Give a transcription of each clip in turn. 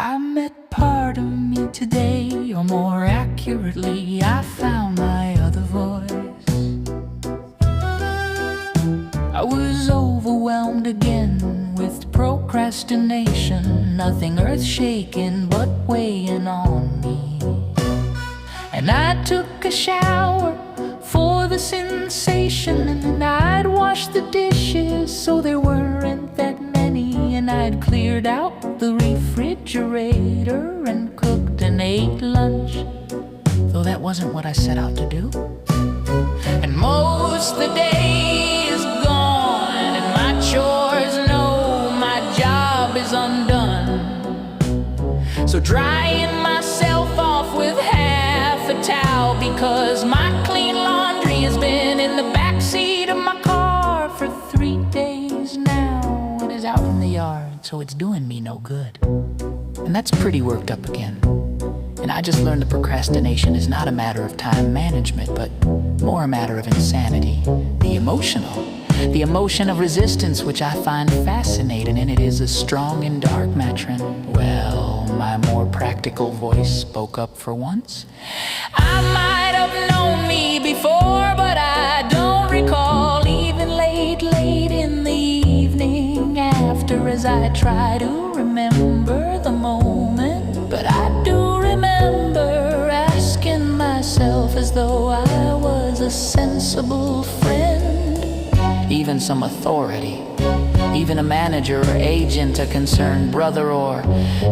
I met part of me today, or more accurately, I found my other voice. I was overwhelmed again with procrastination, nothing earth-shaking but weighing on me. And I took a shower for the sensation, and I'd washed the dishes so there weren't that many, and I'd cleared out the refrigerator and cooked and ate lunch, though that wasn't what I set out to do. And most the day is gone, and my chores know my job is undone. So drying myself off with half a towel, because my clean laundry has been in the backseat of my car for 3 days now, and is out in the yard, so it's doing me no good. And that's pretty worked up again. And I just learned that procrastination is not a matter of time management, but more a matter of insanity. The emotion of resistance, which I find fascinating, and it is as strong and dark, matron. Well, my more practical voice spoke up for once. I might have known me before, but I don't recall, even late in the evening after, as I try to remember the moment. But I do remember asking myself, as though I was a sensible friend, even some authority, even a manager or agent, a concerned brother, or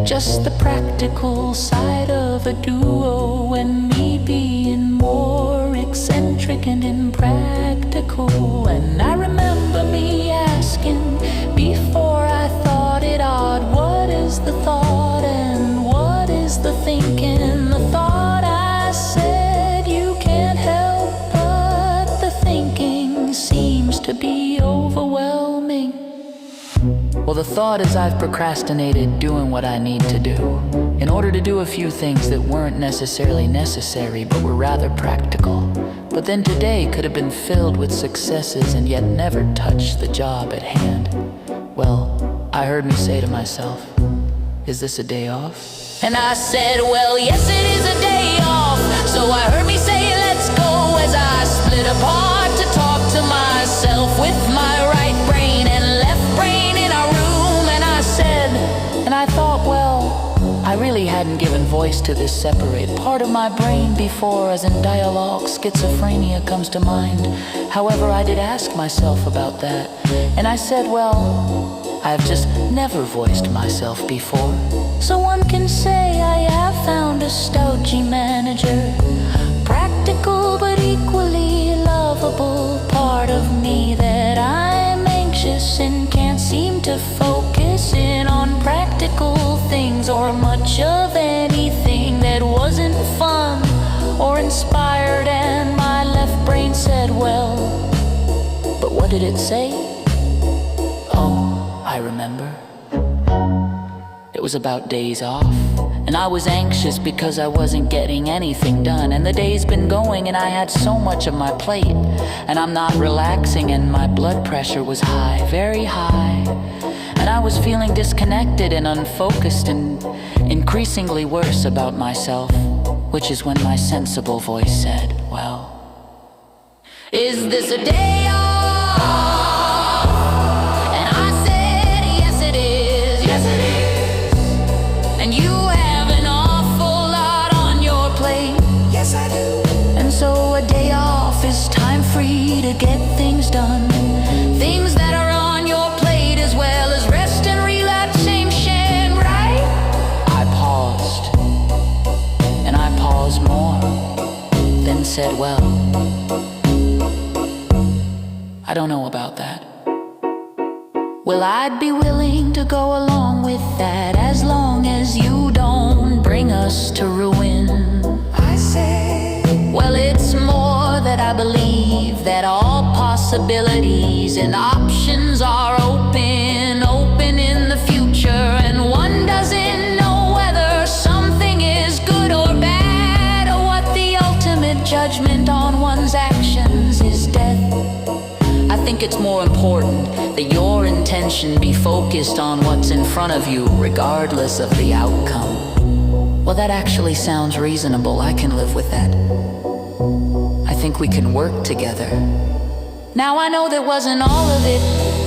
just the practical side of a duo, and me being more eccentric and impractical. And I remember me asking, before I thought it odd, what is the thought and what is the thinking? The thought, I said, you can't help, but the thinking seems to be overwhelming. Well, the thought is I've procrastinated doing what I need to do in order to do a few things that weren't necessarily necessary, but were rather practical. But then today could have been filled with successes and yet never touched the job at hand. Well, I heard me say to myself, is this a day off? And I said, well, yes, it is a day off. So I heard me say, let's go, as I split apart to talk to myself with my right brain and left brain in our room. And I said, and I thought, well, I really hadn't given voice to this separate part of my brain before, as in dialogue, schizophrenia comes to mind. However, I did ask myself about that, and I said, well, I've just never voiced myself before. So one can say I have found a stodgy manager, practical but equally lovable part of me, that I'm anxious and can't seem to focus in on practical things or much of anything that wasn't fun or inspired. And my left brain said, well, but what did it say? Oh, I remember. It was about days off, and I was anxious because I wasn't getting anything done, and the day's been going and I had so much on my plate, and I'm not relaxing, and my blood pressure was high, very high, and I was feeling disconnected and unfocused and increasingly worse about myself, which is when my sensible voice said, well, is this a day off? And you have an awful lot on your plate. Yes, I do. And so a day off is time free to get things done, things that are on your plate, as well as rest and relaxation, right? I paused, and I paused more, then said, well, I don't know about that. Well, I'd be willing to go along with that, as long as you don't bring us to ruin. I say, well, it's more that I believe that all possibilities and options are open in the future, and one doesn't know whether something is good or bad, or what the ultimate judgment on one's actions is death. I think think it's more important that your intention be focused on what's in front of you, regardless of the outcome. Well, that actually sounds reasonable. I can live with that. I think we can work together. Now I know that wasn't all of it.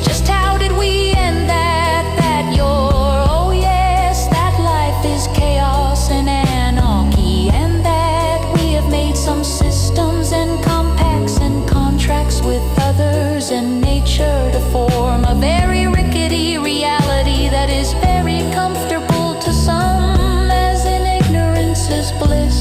Just how did we end that? That you're, oh yes, that life is chaos and anarchy, and that we have made some systems and compacts and contracts with others and nature to form a very rickety reality that is very comfortable to some, as in ignorance is bliss,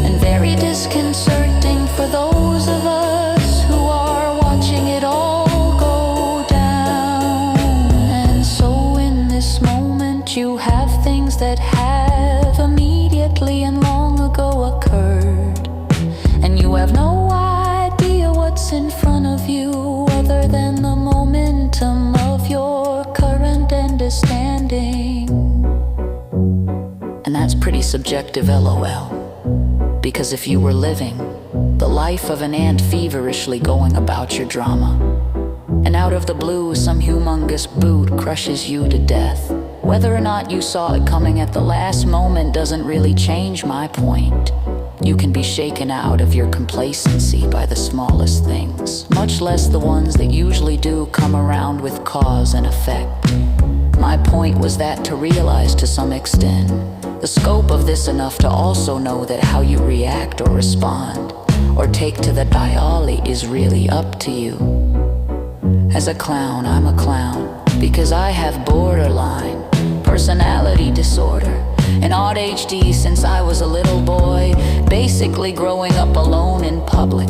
and very disconcerting for those of us who are watching it all go down. And so in this moment you have things that have immediately and long ago occurred, and you have no idea what's in front of you other than the momentum of your current understanding. And that's pretty subjective, LOL. Because if you were living the life of an ant feverishly going about your drama, and out of the blue some humongous boot crushes you to death, whether or not you saw it coming at the last moment doesn't really change my point. You can be shaken out of your complacency by the smallest things, much less the ones that usually do come around with cause and effect. My point was that to realize to some extent the scope of this enough to also know that how you react or respond or take to the diali is really up to you. As a clown, I'm a clown because I have borderline personality disorder and ADHD since I was a little boy, basically growing up alone in public.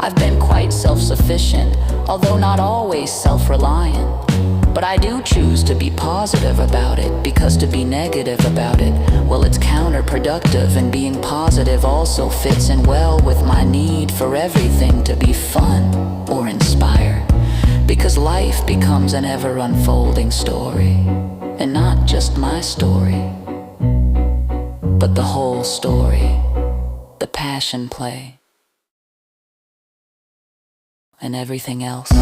I've been quite self-sufficient, although not always self-reliant. But I do choose to be positive about it, because to be negative about it, well, it's counterproductive, and being positive also fits in well with my need for everything to be fun or inspire, because life becomes an ever-unfolding story, and not just my story, but the whole story, the passion play, and everything else.